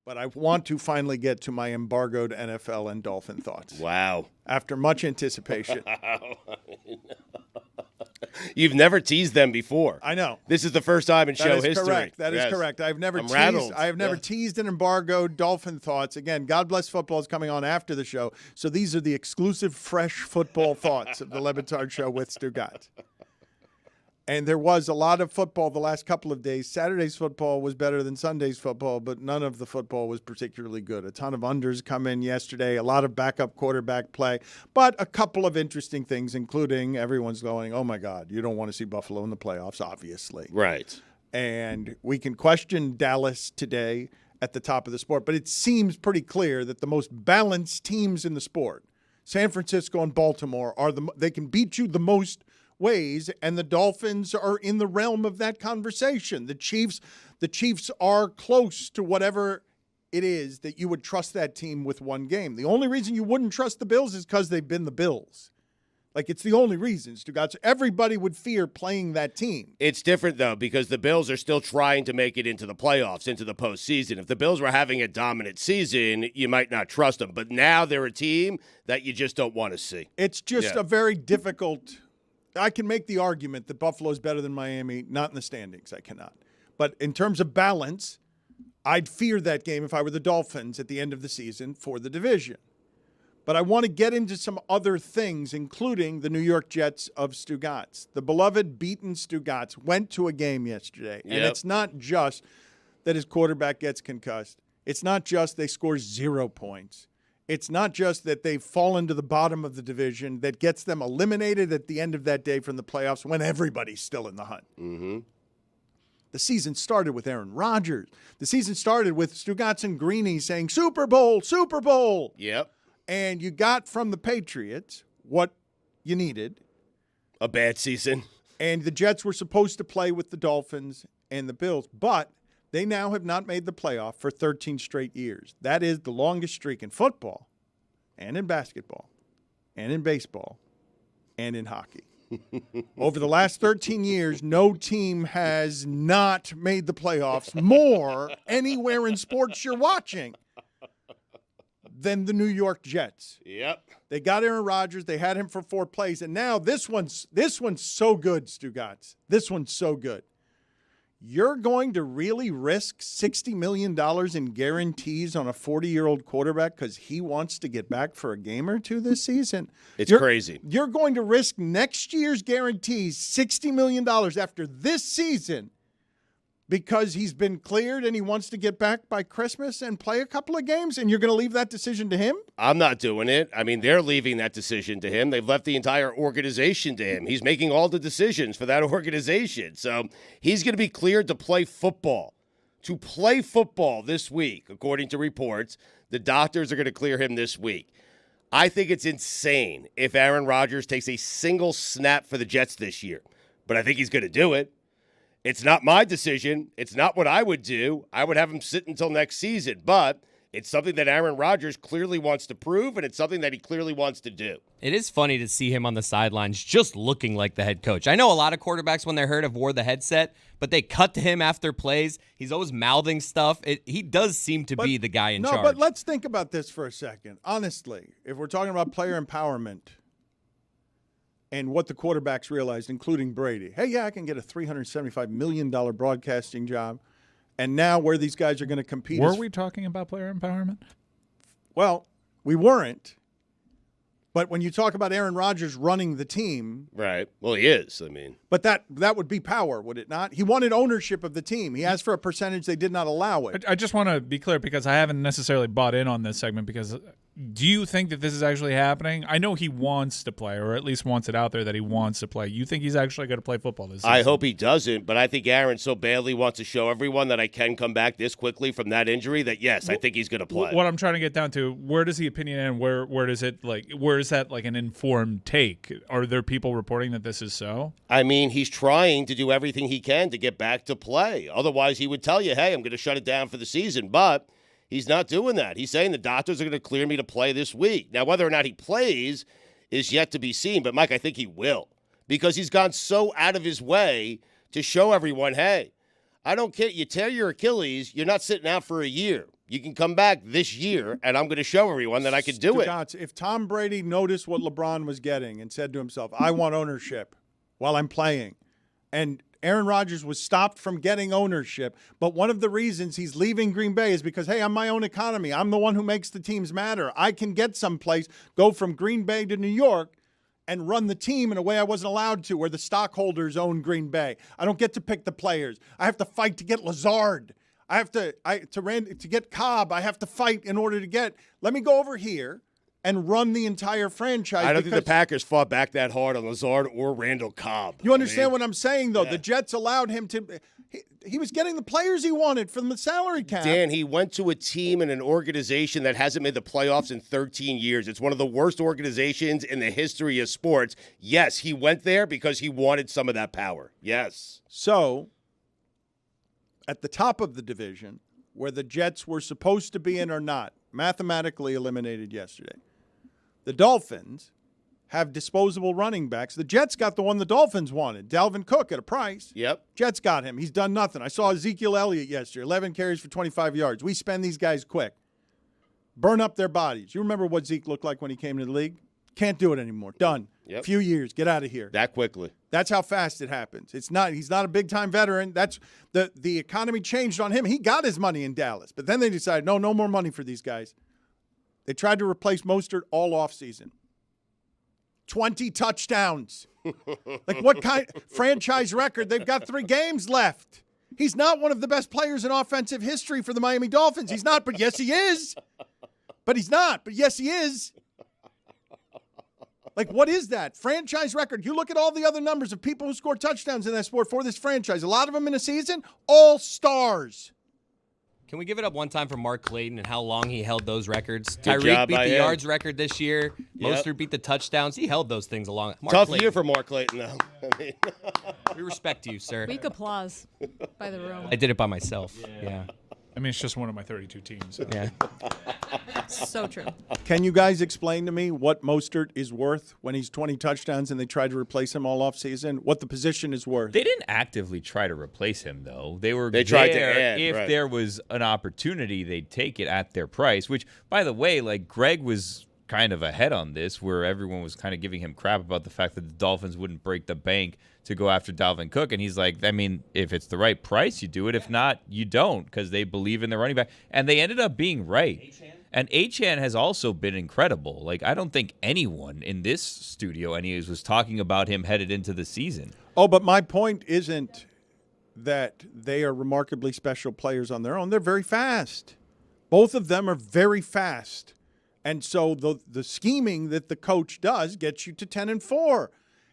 But I want to finally get to my embargoed NFL and Dolphin thoughts. Wow. After much anticipation. You've never teased them before. I know. This is the first time in show history. Correct. That is correct. I've never teased and embargoed Dolphin thoughts. Again, God Bless Football is coming on after the show. So these are the exclusive fresh football thoughts of the Le Batard Show with Stugotz. And there was a lot of football the last couple of days. Saturday's football was better than Sunday's football, but none of the football was particularly good. A ton of unders come in yesterday, a lot of backup quarterback play, but a couple of interesting things, including everyone's going, oh, my God, you don't want to see Buffalo in the playoffs, obviously. Right. And we can question Dallas today at the top of the sport, but it seems pretty clear that the most balanced teams in the sport, San Francisco and Baltimore, they can beat you the most ways, and the Dolphins are in the realm of that conversation. The Chiefs are close to whatever it is that you would trust that team with one game. The only reason you wouldn't trust the Bills is because they've been the Bills. Like, it's the only reason, Stugotz. Everybody would fear playing that team. It's different, though, because the Bills are still trying to make it into the playoffs, into the postseason. If the Bills were having a dominant season, you might not trust them. But now they're a team that you just don't want to see. It's just a very difficult – I can make the argument that Buffalo is better than Miami, not in the standings. I cannot. But in terms of balance, I'd fear that game if I were the Dolphins at the end of the season for the division. But I want to get into some other things, including the New York Jets of Stugotz. The beloved beaten Stugotz went to a game yesterday. And it's not just that his quarterback gets concussed. It's not just they score 0 points. It's not just that they've fallen to the bottom of the division that gets them eliminated at the end of that day from the playoffs when everybody's still in the hunt. Mm-hmm. The season started with Aaron Rodgers. The season started with Stugotz and Greeny saying, Super Bowl, Super Bowl. Yep. And you got from the Patriots what you needed. A bad season. And the Jets were supposed to play with the Dolphins and the Bills, but they now have not made the playoff for 13 straight years. That is the longest streak in football and in basketball and in baseball and in hockey. Over the last 13 years, no team has not made the playoffs more anywhere in sports you're watching than the New York Jets. Yep. They got Aaron Rodgers. They had him for 4 plays. And now this one's so good, Stugotz. This one's so good. You're going to really risk $60 million in guarantees on a 40-year-old quarterback because he wants to get back for a game or two this season? It's crazy. You're going to risk next year's guarantees, $60 million after this season, because he's been cleared and he wants to get back by Christmas and play a couple of games, and you're going to leave that decision to him? I'm not doing it. I mean, they're leaving that decision to him. They've left the entire organization to him. He's making all the decisions for that organization. So he's going to be cleared to play football. To play football this week, according to reports, the doctors are going to clear him this week. I think it's insane if Aaron Rodgers takes a single snap for the Jets this year, but I think he's going to do it. It's not my decision. It's not what I would do. I would have him sit until next season, but it's something that Aaron Rodgers clearly wants to prove, and it's something that he clearly wants to do. It is funny to see him on the sidelines just looking like the head coach. I know a lot of quarterbacks, when they're hurt, have wore the headset, but they cut to him after plays. He's always mouthing stuff. He does seem to be the guy in charge. No, but let's think about this for a second. Honestly, if we're talking about player empowerment and what the quarterbacks realized, including Brady, hey, yeah, I can get a $375 million broadcasting job. And now where these guys are going to compete. Were we talking about player empowerment? Well, we weren't. But when you talk about Aaron Rodgers running the team. Right. Well, he is, I mean. But that would be power, would it not? He wanted ownership of the team. He asked for a percentage. They did not allow it. I just want to be clear because I haven't necessarily bought in on this segment because do you think that this is actually happening? I know he wants to play, or at least wants it out there that he wants to play. You think he's actually going to play football this season? I hope he doesn't, but I think Aaron so badly wants to show everyone that I can come back this quickly from that injury that, yes, I think he's going to play. What I'm trying to get down to, where does the opinion end? Where does it, where is that like an informed take? Are there people reporting that this is so? I mean, he's trying to do everything he can to get back to play. Otherwise, he would tell you, hey, I'm going to shut it down for the season, but he's not doing that. He's saying the doctors are going to clear me to play this week. Now, whether or not he plays is yet to be seen. But, Mike, I think he will because he's gone so out of his way to show everyone, hey, I don't care. You tear your Achilles, you're not sitting out for a year. You can come back this year, and I'm going to show everyone that I can do it. Stugotz, if Tom Brady noticed what LeBron was getting and said to himself, I want ownership while I'm playing, and Aaron Rodgers was stopped from getting ownership, but one of the reasons he's leaving Green Bay is because, hey, I'm my own economy. I'm the one who makes the teams matter. I can get someplace, go from Green Bay to New York, and run the team in a way I wasn't allowed to, where the stockholders own Green Bay. I don't get to pick the players. I have to fight to get Lazard. I have to get Cobb. I have to fight in order to get. Let me go over here and run the entire franchise. I don't think the Packers fought back that hard on Lazard or Randall Cobb. You understand what I'm saying, though? Yeah. The Jets allowed him to. He was getting the players he wanted from the salary cap. Dan, he went to a team and an organization that hasn't made the playoffs in 13 years. It's one of the worst organizations in the history of sports. Yes, he went there because he wanted some of that power. Yes. So, at the top of the division, where the Jets were supposed to be in or not, mathematically eliminated yesterday, the Dolphins have disposable running backs. The Jets got the one the Dolphins wanted, Dalvin Cook, at a price. Yep. Jets got him. He's done nothing. I saw Ezekiel Elliott yesterday, 11 carries for 25 yards. We spend these guys quick. Burn up their bodies. You remember what Zeke looked like when he came into the league? Can't do it anymore. Done. Yep. Few years. Get out of here. That quickly. That's how fast it happens. He's not a big-time veteran. That's the economy changed on him. He got his money in Dallas, but then they decided, no more money for these guys. They tried to replace Mostert all offseason. 20 touchdowns. Like, what kind franchise record? They've got 3 games left. He's not one of the best players in offensive history for the Miami Dolphins. He's not, but yes, he is. But he's not, but yes, he is. Like, what is that? Franchise record. You look at all the other numbers of people who score touchdowns in that sport for this franchise. A lot of them in a season, all stars. Can we give it up one time for Mark Clayton and how long he held those records? Good Tyreek job beat by the him. yards record this year. Yep. Mostert beat the touchdowns. He held those things along. Mark Tough Clayton, year for Mark Clayton, though. I mean, we respect you, sir. Weak applause by the room. I did it by myself. Yeah. I mean, it's just one of my 32 teams. So. Yeah. So true. Can you guys explain to me what Mostert is worth when he's 20 touchdowns and they tried to replace him all offseason? What the position is worth? They didn't actively try to replace him, though. They tried to there. add, if right. there was an opportunity, they'd take it at their price, which, by the way, like Greg was kind of ahead on this, where everyone was kind of giving him crap about the fact that the Dolphins wouldn't break the bank to go after Dalvin Cook. And he's like, I mean, if it's the right price, you do it. If not, you don't, because they believe in the running back. And they ended up being right. And Achane has also been incredible. Like, I don't think anyone in this studio anyways was talking about him headed into the season. Oh, but my point isn't that they are remarkably special players on their own. They're very fast. Both of them are very fast. And so the scheming that the coach does gets you to 10-4.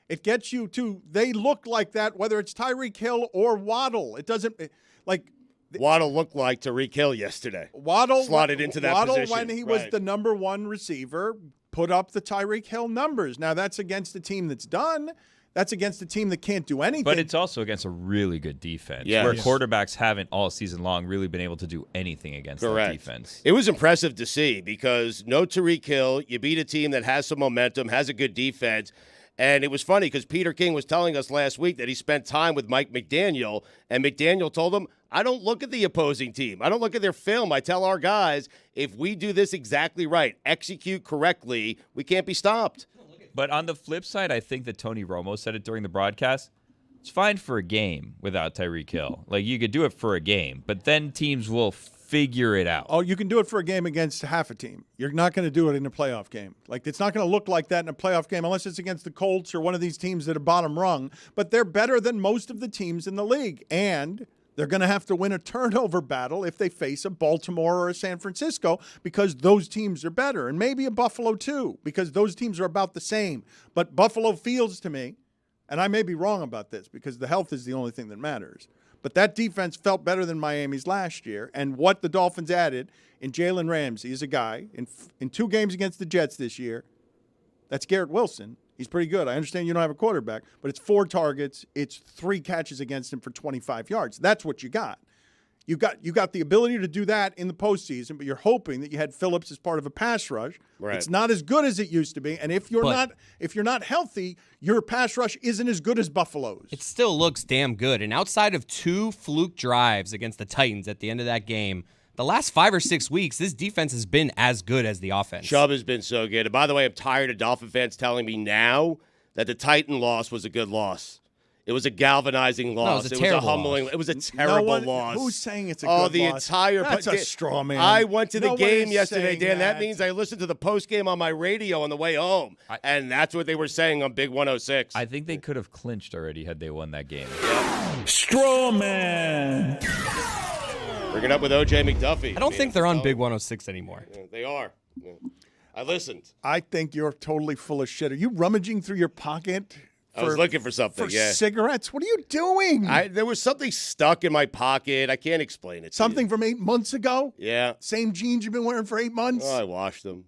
It gets you to, they look like that, whether it's Tyreek Hill or Waddle. It doesn't, like. Waddle looked like Tyreek Hill yesterday. Waddle slotted into that Waddle, position. when he was the number one receiver, put up the Tyreek Hill numbers. Now, that's against a team that's done. That's against a team that can't do anything. But it's also against a really good defense, Yes. where quarterbacks haven't all season long really been able to do anything against that defense. It was impressive to see because no Tyreek Hill. You beat a team that has some momentum, has a good defense. And it was funny because Peter King was telling us last week that he spent time with Mike McDaniel, and McDaniel told him, I don't look at the opposing team. I don't look at their film. I tell our guys, if we do this exactly right, execute correctly, we can't be stopped. But on the flip side, I think that Tony Romo said it during the broadcast. It's fine for a game without Tyreek Hill. Like, you could do it for a game, but then teams will figure it out. Oh, you can do it for a game against half a team. You're not going to do it in a playoff game. Like, it's not going to look like that in a playoff game unless it's against the Colts or one of these teams that are bottom rung. But they're better than most of the teams in the league. And they're going to have to win a turnover battle if they face a Baltimore or a San Francisco because those teams are better. And maybe a Buffalo too because those teams are about the same. But Buffalo feels to me, and I may be wrong about this because the health is the only thing that matters, but that defense felt better than Miami's last year. And what the Dolphins added in Jalen Ramsey is a guy in 2 games against the Jets this year. That's Garrett Wilson. He's pretty good. I understand you don't have a quarterback, but it's 4 targets. It's 3 catches against him for 25 yards. That's what you got. You got the ability to do that in the postseason, but you're hoping that you had Phillips as part of a pass rush. Right. It's not as good as it used to be, and if you're not healthy, your pass rush isn't as good as Buffalo's. It still looks damn good. And outside of 2 fluke drives against the Titans at the end of that game, the last 5 or 6 weeks, this defense has been as good as the offense. Chubb has been so good. And by the way, I'm tired of Dolphin fans telling me now that the Titan loss was a good loss. It was a galvanizing loss. it was a terrible humbling. loss. It was a terrible loss. Who's saying it's a good loss? The entire. That's a straw man. I went to the game yesterday, saying Dan. That means I listened to the post game on my radio on the way home, and that's what they were saying on Big 106. I think they could have clinched already had they won that game. Straw man. Bring it up with OJ McDuffie. I don't think they're on Big 106 anymore. Yeah, they are. Yeah. I listened. I think you're totally full of shit. Are you rummaging through your pocket? I was looking for something, for yeah. cigarettes? What are you doing? There was something stuck in my pocket. I can't explain it. Something from 8 months ago? Yeah. Same jeans you've been wearing for 8 months? Oh, I washed them.